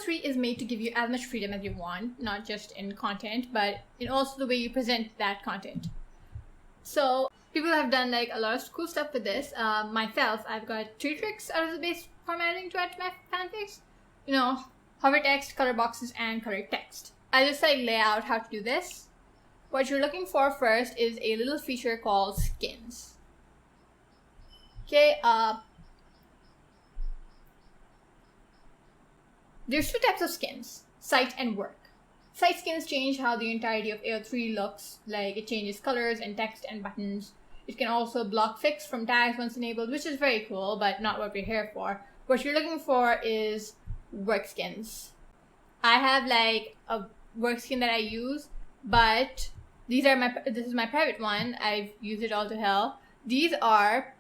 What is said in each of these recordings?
AO3 is made to give you as much freedom as you want, not just in content, but in also the way you present that content. So people have done like a lot of cool stuff with this. Myself, I've got 3 tricks out of the base formatting to add to my fanfics. You know, Hovertext, color boxes, and color text. I'll just like lay out how to do this. What you're looking for first is a little feature called skins. Okay, there's 2 types of skins, site and work. Site skins change how the entirety of AO3 looks, like it changes colors and text and buttons. It can also block fix from tags once enabled, which is very cool, but not what we're here for. What you're looking for is work skins. I have like a work skin that I use, but this is my private one. I've used it all to hell. These are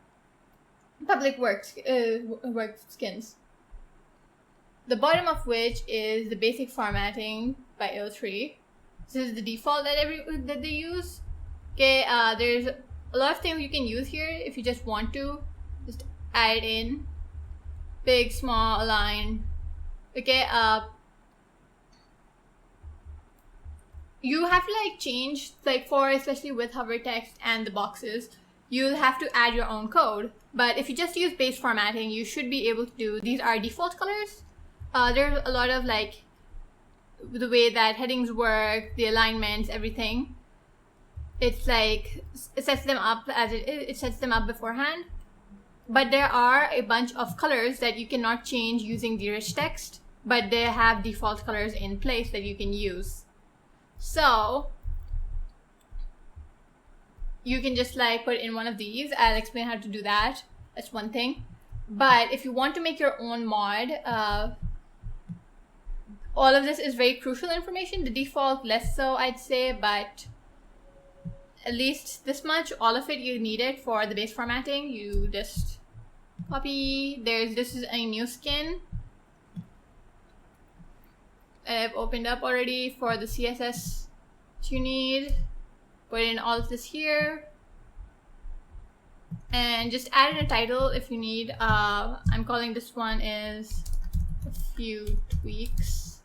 public work skins. The bottom of which is the basic formatting by AO3. This is the default that they use. Okay, there's a lot of things you can use here if you just want to. Just add it in. Big, small, align. Okay, you have to like change, like for especially with Hovertext and the boxes, you'll have to add your own code. But if you just use base formatting, you should be able to do, these are default colors. There's a lot of like the way that headings work, the alignments, everything. It's like it sets them up as it sets them up beforehand. But there are a bunch of colors that you cannot change using the rich text, but they have default colors in place that you can use. So you can just like put in one of these. I'll explain how to do that. That's one thing. But if you want to make your own mod, all of this is very crucial information. The default less so, I'd say, but at least this much, all of it you need it for the base formatting. You just copy. This is a new skin that I've opened up already for the CSS that you need. Put in all of this here and just add in a title if you need. I'm calling this one is a few tweaks.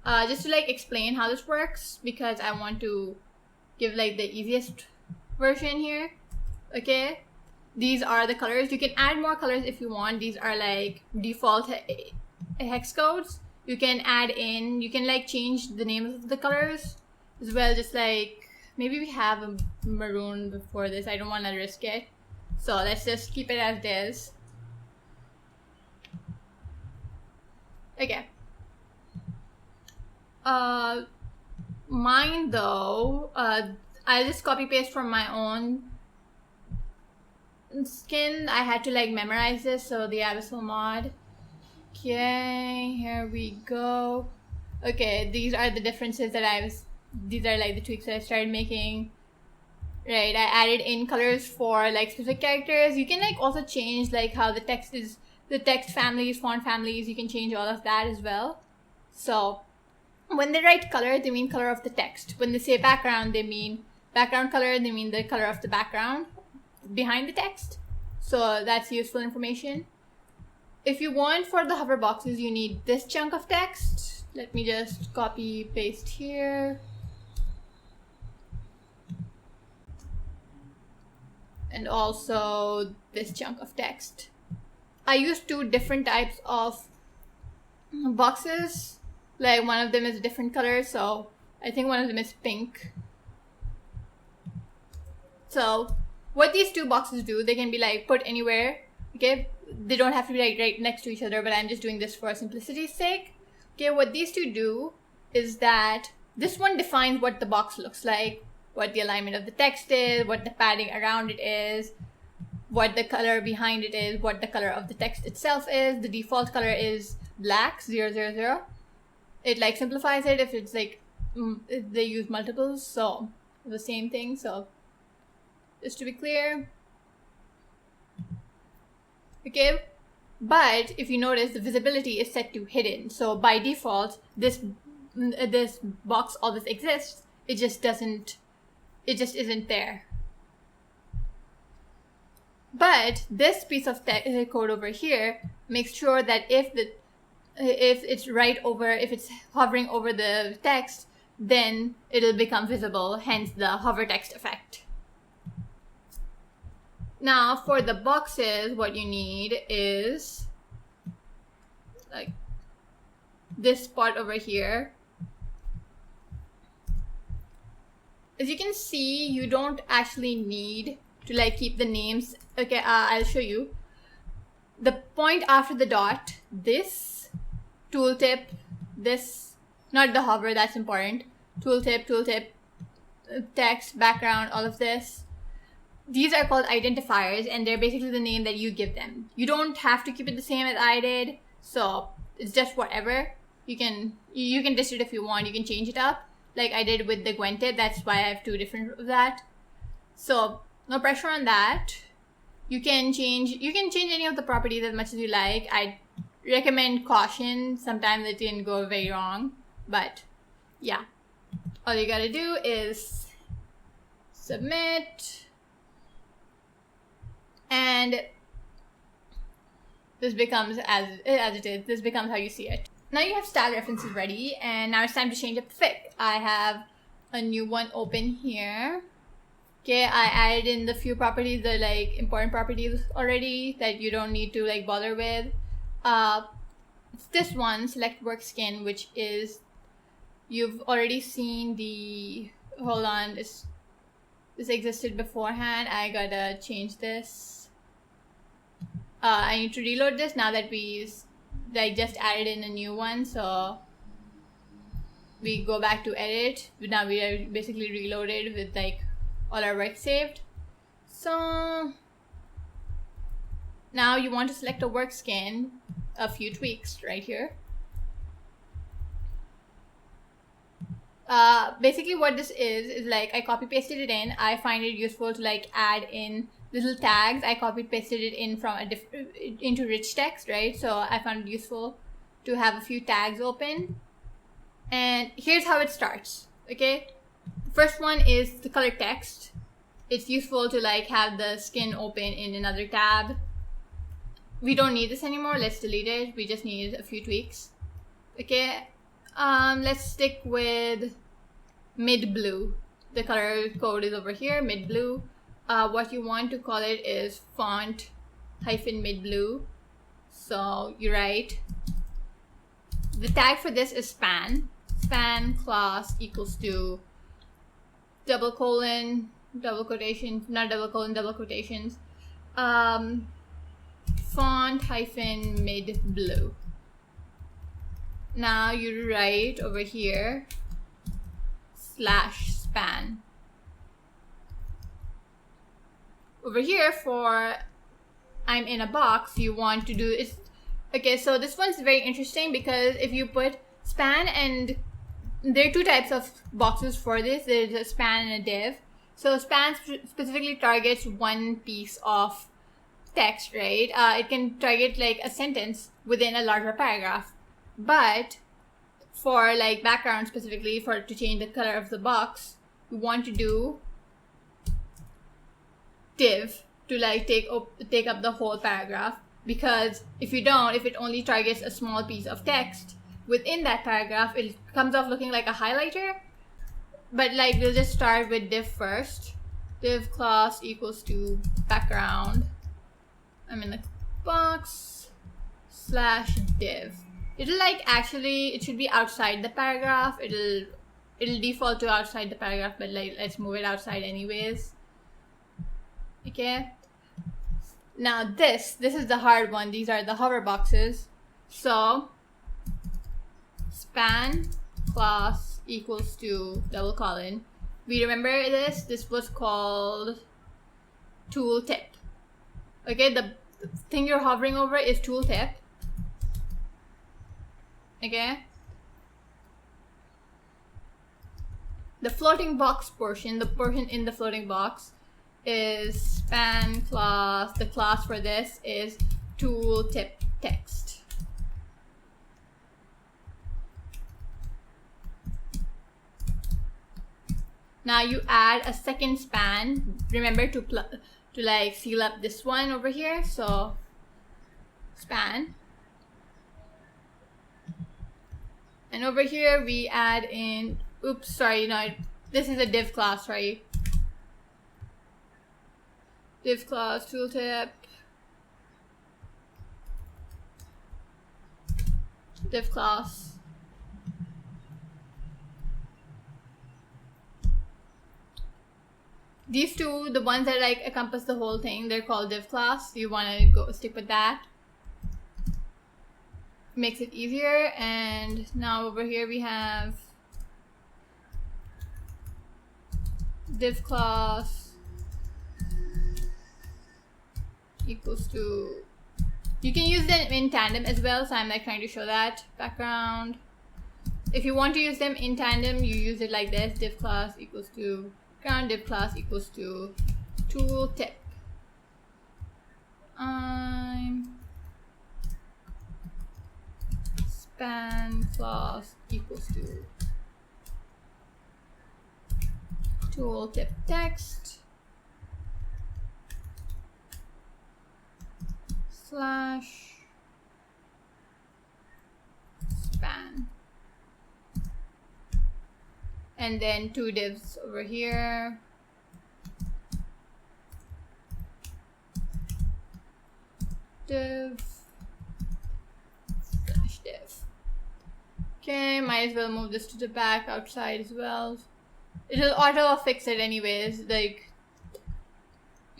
Just to like explain how this works, because I want to give like the easiest version here. Okay, these are the colors. You can add more colors if you want. These are like default hex codes. You can add in, you can like change the names of the colors as well. Just like maybe we have a maroon before this. I don't want to risk it, so let's just keep it as it is. Okay. Mine though, I just copy paste from my own skin. I had to like memorize this, so the abyssal mod. Okay, here we go. Okay, these are the differences that these are like the tweaks that I started making. Right, I added in colors for like specific characters. You can like also change like how the text is, the text families, font families. You can change all of that as well. So when they write color, they mean color of the text. When they say background, they mean background color. They mean the color of the background behind the text. So that's useful information. If you want for the hover boxes, you need this chunk of text. Let me just copy paste here. And also this chunk of text. I use 2 different types of boxes. Like one of them is a different color, so I think one of them is pink. So what these 2 boxes do, they can be like put anywhere. Okay, they don't have to be like right next to each other, but I'm just doing this for simplicity's sake. Okay, what these 2 do is that this one defines what the box looks like, what the alignment of the text is, what the padding around it is, what the color behind it is, what the color of the text itself is. The default color is black 000. It like simplifies it if it's like if they use multiples, so the same thing. So just to be clear. Okay, but if you notice, the visibility is set to hidden. So by default, this box always exists. It just isn't there. But this piece of code over here makes sure that if if it's hovering over the text, then it'll become visible, hence the hovertext effect. Now for the boxes, what you need is like this part over here. As you can see, you don't actually need to like keep the names. Okay, I'll show you. The point after the dot, this, tooltip, this, not the hover, that's important. Tooltip, text, background, all of this. These are called identifiers, and they're basically the name that you give them. You don't have to keep it the same as I did, so it's just whatever. You can ditch it if you want. You can change it up, like I did with the Gwen tip. That's why I have two different of that. So no pressure on that. You can change any of the properties as much as you like. I recommend caution. Sometimes it can go very wrong, but yeah. All you gotta do is submit, and this becomes as it is. This becomes how you see it. Now you have style references ready, and now it's time to change up the fic. I have a new one open here. Okay, I added in the few properties, the like important properties already that you don't need to like bother with. It's this one, select work skin, which is, you've already seen the, hold on, this existed beforehand. I gotta change this. I need to reload this now that we like just added in a new one. So we go back to edit. Now we are basically reloaded with like all our work saved. So now you want to select a work skin, a few tweaks right here. Basically what this is like I copy pasted it in. I find it useful to like add in little tags. I copy pasted it in from into rich text, right? So I found it useful to have a few tags open. And here's how it starts. Okay, first one is the color text. It's useful to like have the skin open in another tab. We don't need this anymore. Let's delete it. We just need a few tweaks. Okay, let's stick with mid blue. The color code is over here, mid blue. What you want to call it is font hyphen mid blue. So you write, the tag for this is span class equals to double quotations, font hyphen mid blue. Now you write over here /span. Over here for I'm in a box, you want to do is, okay, so this one's very interesting because if you put span, and there are two types of boxes for this. There's a span and a div. So span specifically targets one piece of text, right? It can target like a sentence within a larger paragraph. But for like background specifically, to change the color of the box, you want to do div to like take up the whole paragraph, because if you don't, if it only targets a small piece of text within that paragraph, it comes off looking like a highlighter. But like we'll just start with div first. Div class equals to background. I'm in the box /div. It'll like actually it should be outside the paragraph. It'll default to outside the paragraph, but like let's move it outside anyways. Okay. Now this is the hard one. These are the hover boxes. So span class equals to double colon. We remember this. This was called tooltip. Okay, the thing you're hovering over is tooltip. Okay. The floating box portion, the portion in the floating box, is span class. The class for this is tooltip text. Now you add a second span. Remember to like seal up this one over here. So span And over here we add in, oops, sorry, no, this is a div class, right? Div class tooltip, div class. These two, the ones that like encompass the whole thing, they're called div class. You want to go stick with that. Makes it easier. And now over here we have div class equals to, you can use them in tandem as well, so I'm like trying to show that. Background, if you want to use them in tandem, you use it like this: div class equals to background, div class equals to tooltip. Span class equals to tooltip text slash span, and then two divs over here. Div slash div. Okay, might as well move this to the back outside as well. It'll auto fix it anyways, like,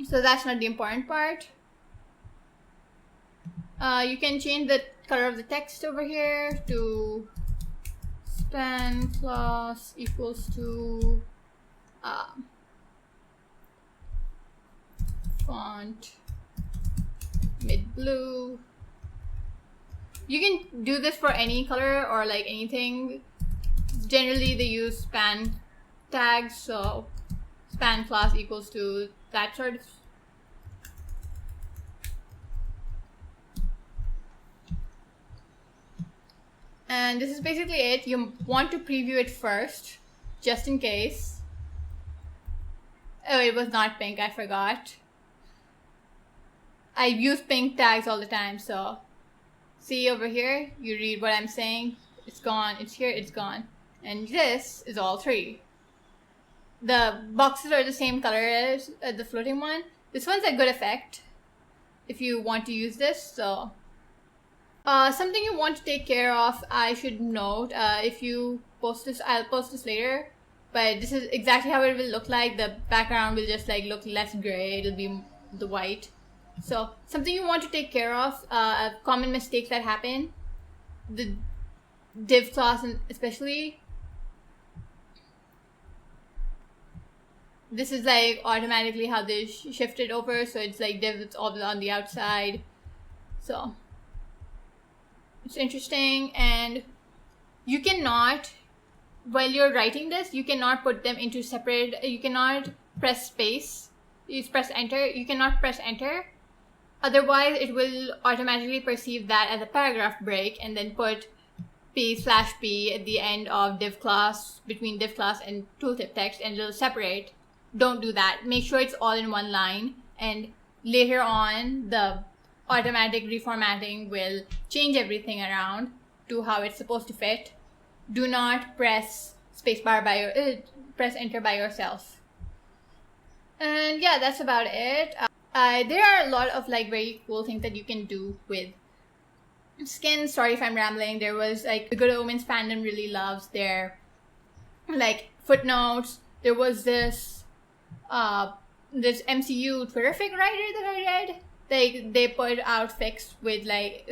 so that's not the important part. You can change the color of the text over here to span class equals to font mid blue. You can do this for any color or like anything. Generally they use span tags, so span class equals to that sort of. And this is basically it. You want to preview it first, just in case. Oh, it was not pink, I forgot. I use pink tags all the time, so see over here, you read what I'm saying, it's gone, it's here, it's gone. And this is all three. The boxes are the same color as the floating one. This one's a good effect if you want to use this. So something you want to take care of, I should note, if you post this, I'll post this later, but this is exactly how it will look like. The background will just like look less gray, it'll be the white. So something you want to take care of, common mistakes that happen, the div class especially, this is like automatically how they shift it over, so it's like div, it's all on the outside. So it's interesting, and you cannot, while you're writing this, you cannot put them into separate, you cannot press space, you press enter, you cannot press enter. Otherwise, it will automatically perceive that as a paragraph break and then put p/p at the end of div class, between div class and tooltip text, and it'll separate. Don't do that. Make sure it's all in one line, and later on, the automatic reformatting will change everything around to how it's supposed to fit. Do not press spacebar by your, press enter by yourself. And yeah, that's about it. There are a lot of like very cool things that you can do with skins. Sorry if I'm rambling. There was like the Good Omens fandom really loves their like footnotes. There was this MCU Twitterfic writer that I read. They put out fics with like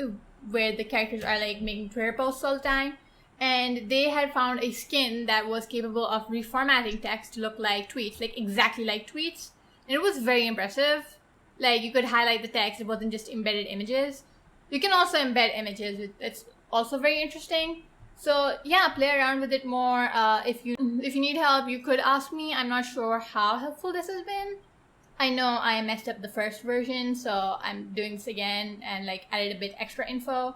where the characters are like making Twitter posts all the time, and they had found a skin that was capable of reformatting text to look like tweets, like exactly like tweets, and it was very impressive. Like, you could highlight the text, it wasn't just embedded images. You can also embed images, it's also very interesting. So yeah, play around with it more. If you need help, you could ask me. I'm not sure how helpful this has been. I know I messed up the first version, so I'm doing this again and like added a bit extra info.